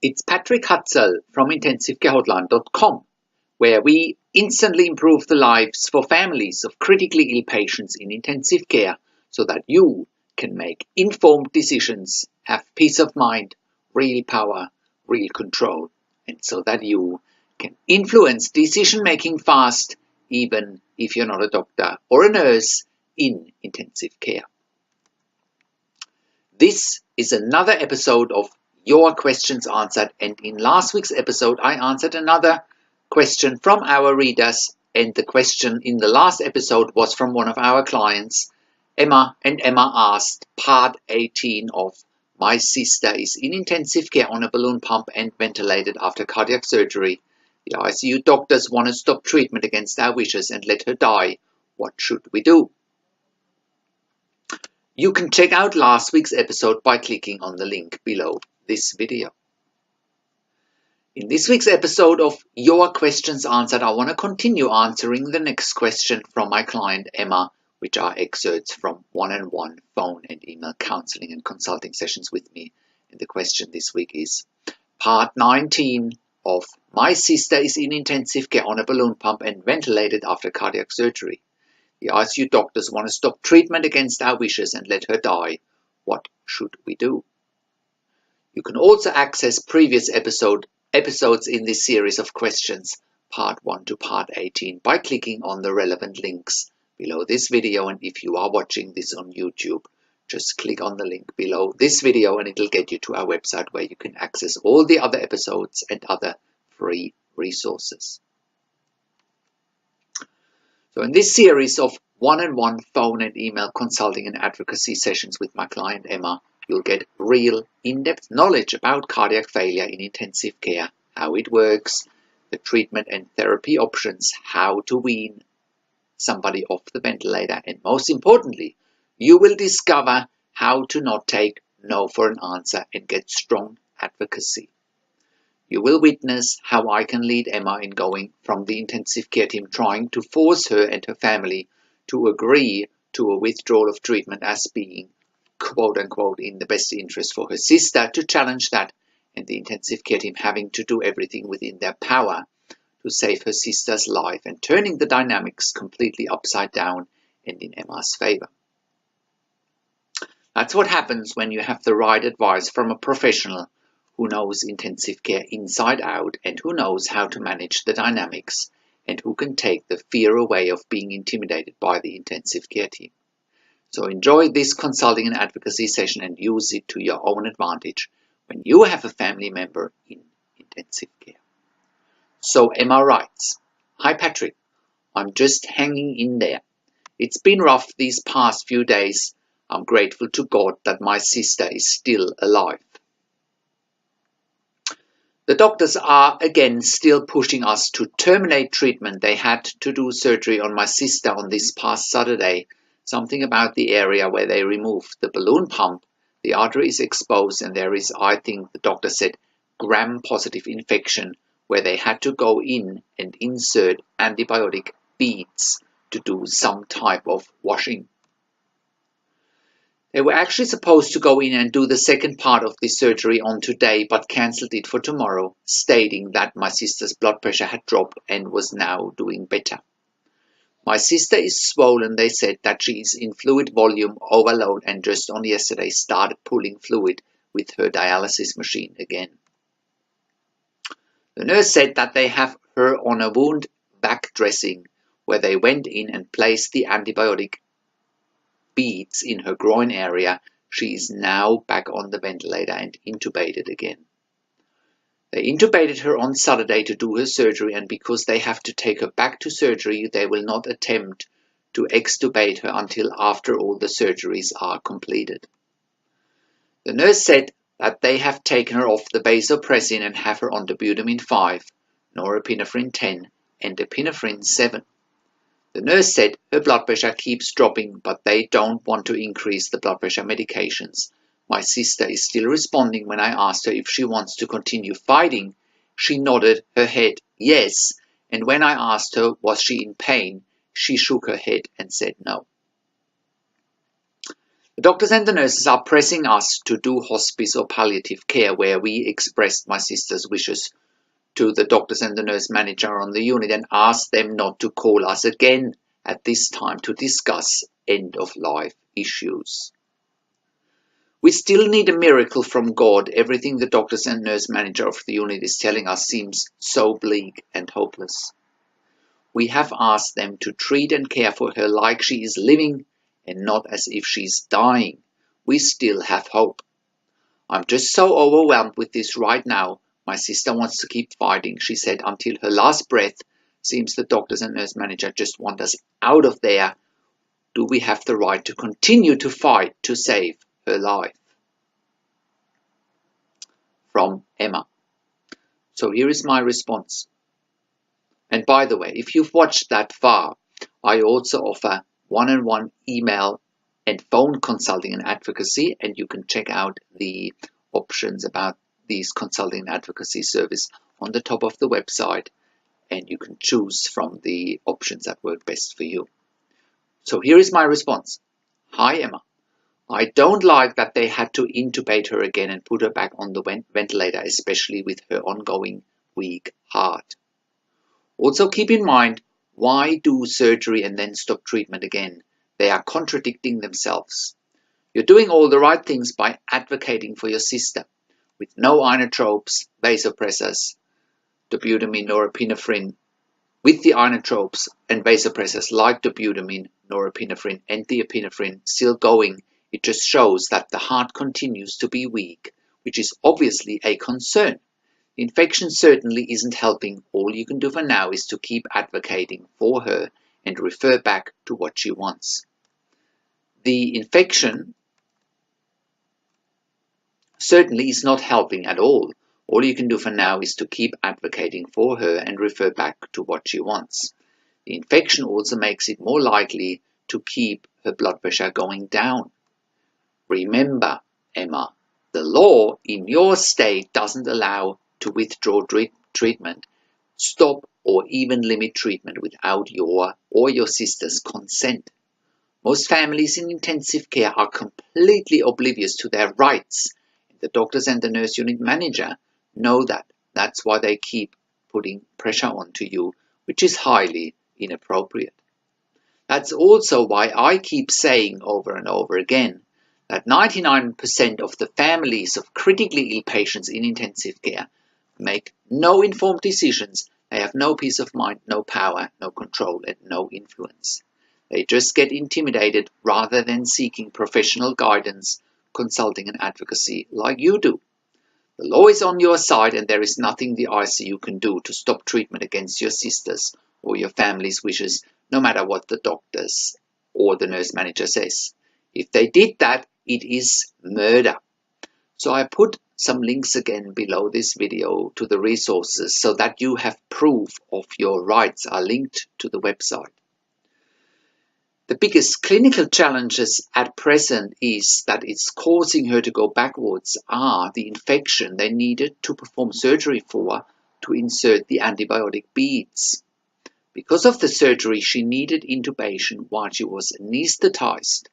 It's Patrick Hutzel from IntensiveCareHotline.com, where we instantly improve the lives for families of critically ill patients in intensive care so that you can make informed decisions, have peace of mind, real power, real control, and so that you can influence decision-making fast, even if you're not a doctor or a nurse in intensive care. This is another episode of Your Questions Answered, and in last week's episode I answered another question from our readers, and the question in the last episode was from one of our clients, Emma, and Emma asked part 18 of "My sister is in intensive care on a balloon pump and ventilated after cardiac surgery. The ICU doctors want to stop treatment against our wishes and let her die. What should we do?" You can check out last week's episode by clicking on the link below this video. In this week's episode of Your Questions Answered, I want to continue answering the next question from my client Emma, which are excerpts from one-on-one phone and email counseling and consulting sessions with me. And the question this week is part 19 of "My sister is in intensive care on a balloon pump and ventilated after cardiac surgery. The ICU doctors want to stop treatment against our wishes and let her die. What should we do?" You can also access previous episodes in this series of questions, part 1 to part 18, by clicking on the relevant links below this video. And if you are watching this on YouTube, just click on the link below this video and it'll get you to our website where you can access all the other episodes and other free resources. So in this series of one-on-one phone and email consulting and advocacy sessions with my client Emma, you'll get real in-depth knowledge about cardiac failure in intensive care, how it works, the treatment and therapy options, how to wean somebody off the ventilator, and most importantly, you will discover how to not take no for an answer and get strong advocacy. You will witness how I can lead Emma in going from the intensive care team trying to force her and her family to agree to a withdrawal of treatment as being quote-unquote in the best interest for her sister, to challenge that, and the intensive care team having to do everything within their power to save her sister's life, and turning the dynamics completely upside down and in Emma's favor. That's what happens when you have the right advice from a professional who knows intensive care inside out and who knows how to manage the dynamics and who can take the fear away of being intimidated by the intensive care team. So enjoy this consulting and advocacy session and use it to your own advantage when you have a family member in intensive care. So Emma writes, "Hi Patrick, I'm just hanging in there. It's been rough these past few days. I'm grateful to God that my sister is still alive. The doctors are again still pushing us to terminate treatment. They had to do surgery on my sister on this past Saturday. Something about the area where they removed the balloon pump. The artery is exposed and there is, I think the doctor said, gram-positive infection where they had to go in and insert antibiotic beads to do some type of washing. They were actually supposed to go in and do the second part of the surgery on today, but cancelled it for tomorrow, stating that my sister's blood pressure had dropped and was now doing better. My sister is swollen. They said that she is in fluid volume overload and just on yesterday started pulling fluid with her dialysis machine again. The nurse said that they have her on a wound back dressing where they went in and placed the antibiotic beads in her groin area. She is now back on the ventilator and intubated again. They intubated her on Saturday to do her surgery, and because they have to take her back to surgery, they will not attempt to extubate her until after all the surgeries are completed. The nurse said that they have taken her off the vasopressin and have her on dobutamine 5, norepinephrine 10, and epinephrine 7. The nurse said her blood pressure keeps dropping, but they don't want to increase the blood pressure medications. My sister is still responding when I asked her if she wants to continue fighting. She nodded her head yes, and when I asked her was she in pain, she shook her head and said no. The doctors and the nurses are pressing us to do hospice or palliative care, where we expressed my sister's wishes to the doctors and the nurse manager on the unit and asked them not to call us again at this time to discuss end-of-life issues. We still need a miracle from God. Everything the doctors and nurse manager of the unit is telling us seems so bleak and hopeless. We have asked them to treat and care for her like she is living and not as if she's dying. We still have hope. I'm just so overwhelmed with this right now. My sister wants to keep fighting, she said, until her last breath. Seems the doctors and nurse manager just want us out of there. Do we have the right to continue to fight to save her life? From Emma. So here is my response. And by the way, if you've watched that far, I also offer one-on-one email and phone consulting and advocacy, and you can check out the options about these consulting and advocacy service on the top of the website, and you can choose from the options that work best for you. So here is my response. Hi Emma, I don't like that they had to intubate her again and put her back on the ventilator, especially with her ongoing weak heart. Also keep in mind, why do surgery and then stop treatment again? They are contradicting themselves. You're doing all the right things by advocating for your sister with no inotropes, vasopressors, dobutamine, norepinephrine, with the inotropes and vasopressors like dobutamine, norepinephrine and the epinephrine still going. It just shows that the heart continues to be weak, which is obviously a concern. The infection certainly isn't helping. All you can do for now is to keep advocating for her and refer back to what she wants. The infection certainly is not helping at all. All you can do for now is to keep advocating for her and refer back to what she wants. The infection also makes it more likely to keep her blood pressure going down. Remember, Emma, the law in your state doesn't allow to withdraw treatment, stop or even limit treatment without your or your sister's consent. Most families in intensive care are completely oblivious to their rights. The doctors and the nurse unit manager know that. That's why they keep putting pressure onto you, which is highly inappropriate. That's also why I keep saying over and over again that 99% of the families of critically ill patients in intensive care make no informed decisions. They have no peace of mind, no power, no control, and no influence. They just get intimidated rather than seeking professional guidance, consulting and advocacy like you do. The law is on your side, and there is nothing the ICU can do to stop treatment against your sisters or your family's wishes, no matter what the doctors or the nurse manager says. If they did that, it is murder. So I put some links again below this video to the resources so that you have proof of your rights are linked to the website. The biggest clinical challenges at present is that it's causing her to go backwards are the infection they needed to perform surgery for to insert the antibiotic beads. Because of the surgery, she needed intubation while she was anesthetized.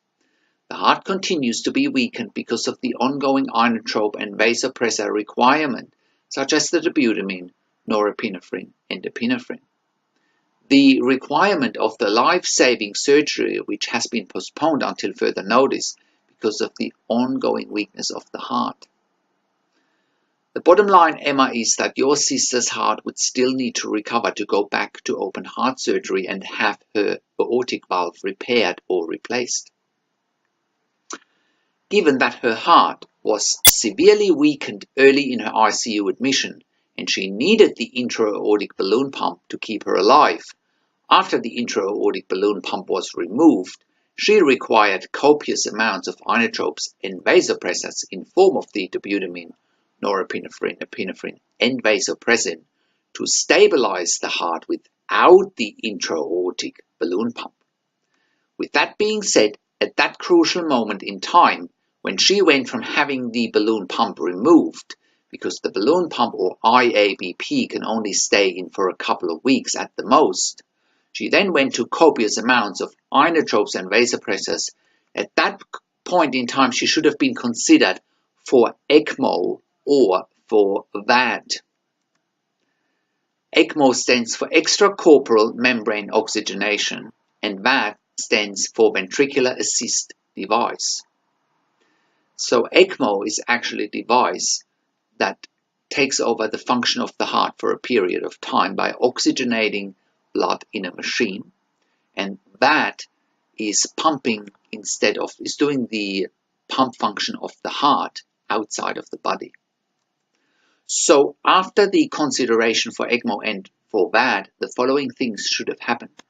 The heart continues to be weakened because of the ongoing inotrope and vasopressor requirement, such as the dobutamine, norepinephrine, and epinephrine. The requirement of the life-saving surgery, which has been postponed until further notice because of the ongoing weakness of the heart. The bottom line, Emma, is that your sister's heart would still need to recover to go back to open heart surgery and have her aortic valve repaired or replaced. Given that her heart was severely weakened early in her ICU admission and she needed the intra-aortic balloon pump to keep her alive, after the intra-aortic balloon pump was removed, she required copious amounts of inotropes and vasopressors in form of the dobutamine, norepinephrine, epinephrine, and vasopressin to stabilize the heart without the intra-aortic balloon pump. With that being said, at that crucial moment in time, when she went from having the balloon pump removed, because the balloon pump or IABP can only stay in for a couple of weeks at the most, she then went to copious amounts of inotropes and vasopressors. At that point in time she should have been considered for ECMO or for VAD. ECMO stands for extracorporeal membrane oxygenation, and VAD stands for ventricular assist device. So ECMO is actually a device that takes over the function of the heart for a period of time by oxygenating blood in a machine, and VAD is doing the pump function of the heart outside of the body. So after the consideration for ECMO and for VAD, the following things should have happened.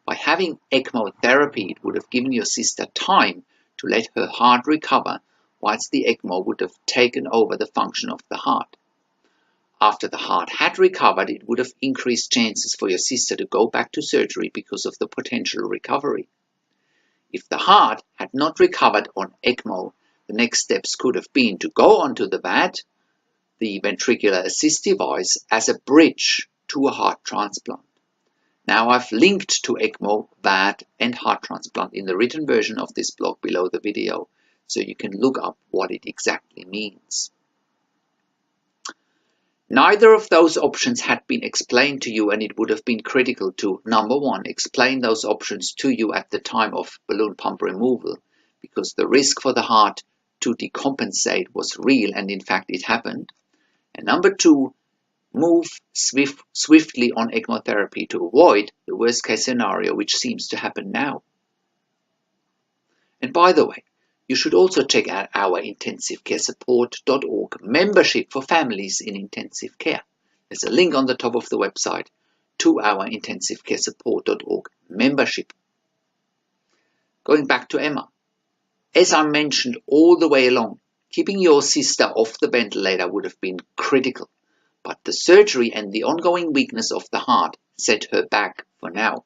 By having ECMO therapy, it would have given your sister time to let her heart recover, whilst the ECMO would have taken over the function of the heart. After the heart had recovered, it would have increased chances for your sister to go back to surgery because of the potential recovery. If the heart had not recovered on ECMO, the next steps could have been to go onto the VAD, the ventricular assist device, as a bridge to a heart transplant. Now I've linked to ECMO, VAD and heart transplant in the written version of this blog below the video, so you can look up what it exactly means. Neither of those options had been explained to you, and it would have been critical to, number one, explain those options to you at the time of balloon pump removal, because the risk for the heart to decompensate was real, and in fact it happened. And number two, move swiftly on ECMO therapy to avoid the worst case scenario, which seems to happen now. And by the way, you should also check out our intensivecaresupport.org membership for families in intensive care. There's a link on the top of the website to our intensivecaresupport.org membership. Going back to Emma, as I mentioned all the way along, keeping your sister off the ventilator would have been critical, but the surgery and the ongoing weakness of the heart set her back for now.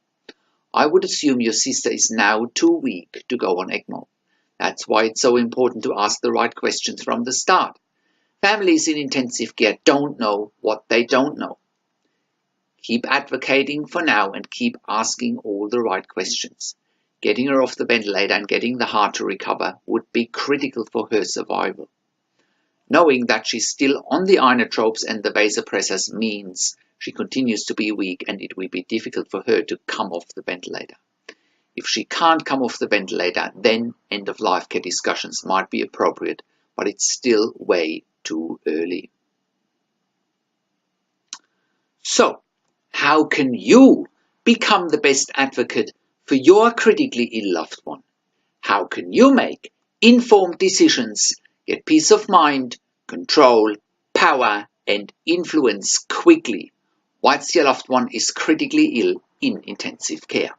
I would assume your sister is now too weak to go on ECMO. That's why it's so important to ask the right questions from the start. Families in intensive care don't know what they don't know. Keep advocating for now and keep asking all the right questions. Getting her off the ventilator and getting the heart to recover would be critical for her survival. Knowing that she's still on the inotropes and the vasopressors means she continues to be weak, and it will be difficult for her to come off the ventilator. If she can't come off the ventilator, then end-of-life care discussions might be appropriate, but it's still way too early. So, how can you become the best advocate for your critically ill loved one? How can you make informed decisions, get peace of mind, control, power, and influence quickly whilst your loved one is critically ill in intensive care?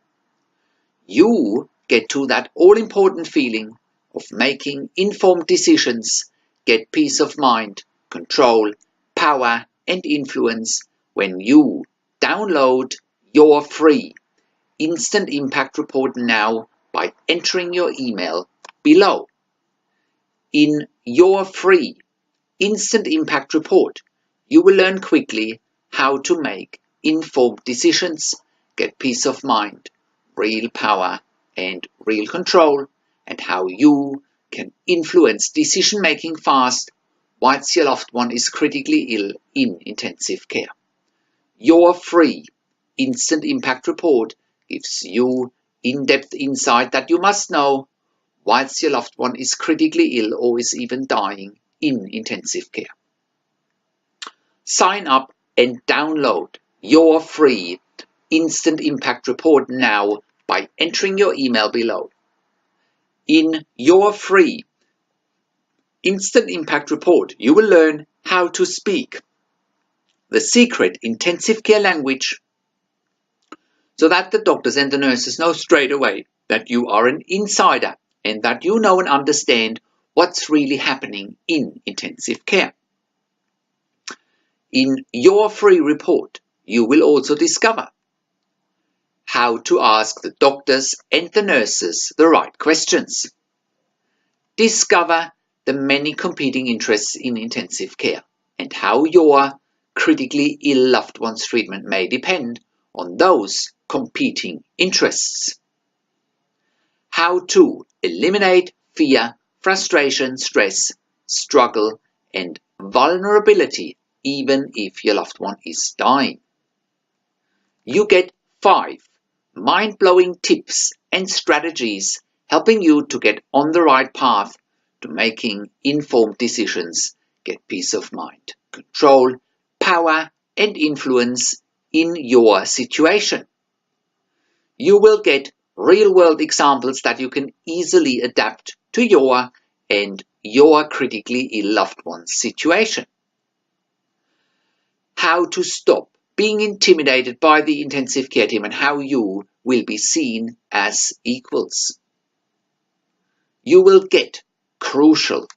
You get to that all-important feeling of making informed decisions, get peace of mind, control, power, and influence when you download your free Instant Impact Report now by entering your email below. In your free Instant Impact Report, you will learn quickly how to make informed decisions, get peace of mind, real power and real control, and how you can influence decision making fast whilst your loved one is critically ill in intensive care. Your free Instant Impact Report gives you in-depth insight that you must know whilst your loved one is critically ill or is even dying in intensive care. Sign up and download your free Instant Impact Report now by entering your email below. In your free Instant Impact Report, you will learn how to speak the secret intensive care language so that the doctors and the nurses know straight away that you are an insider and that you know and understand what's really happening in intensive care. In your free report, you will also discover how to ask the doctors and the nurses the right questions. Discover the many competing interests in intensive care and how your critically ill loved one's treatment may depend on those competing interests. How to eliminate fear, frustration, stress, struggle, and vulnerability, even if your loved one is dying. You get 5 mind-blowing tips and strategies helping you to get on the right path to making informed decisions, get peace of mind, control, power, and influence in your situation. You will get real-world examples that you can easily adapt to your and your critically ill loved one's situation. How to stop being intimidated by the intensive care team and how you will be seen as equals. You will get crucial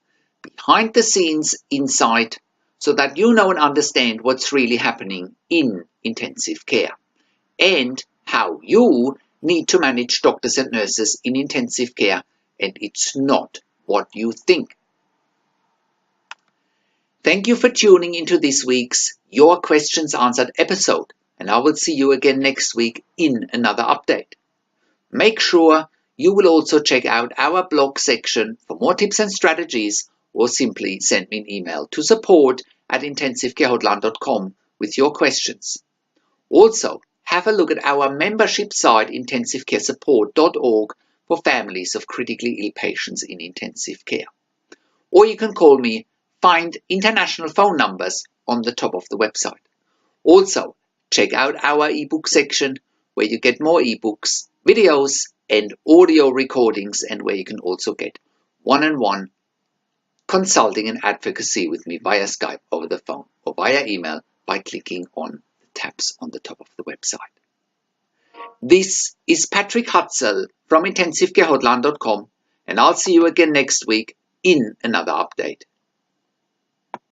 behind the scenes insight so that you know and understand what's really happening in intensive care and how you need to manage doctors and nurses in intensive care, and it's not what you think. Thank you for tuning into this week's Your Questions Answered episode, and I will see you again next week in another update. Make sure you will also check out our blog section for more tips and strategies, or simply send me an email to support@intensivecarehotline.com with your questions. Also, have a look at our membership site intensivecaresupport.org for families of critically ill patients in intensive care. Or you can call me, find international phone numbers on the top of the website. Also, check out our ebook section where you get more ebooks, videos, and audio recordings, and where you can also get one-on-one consulting and advocacy with me via Skype, over the phone, or via email by clicking on the tabs on the top of the website. This is Patrick Hutzel from intensivecarehotline.com, and I'll see you again next week in another update.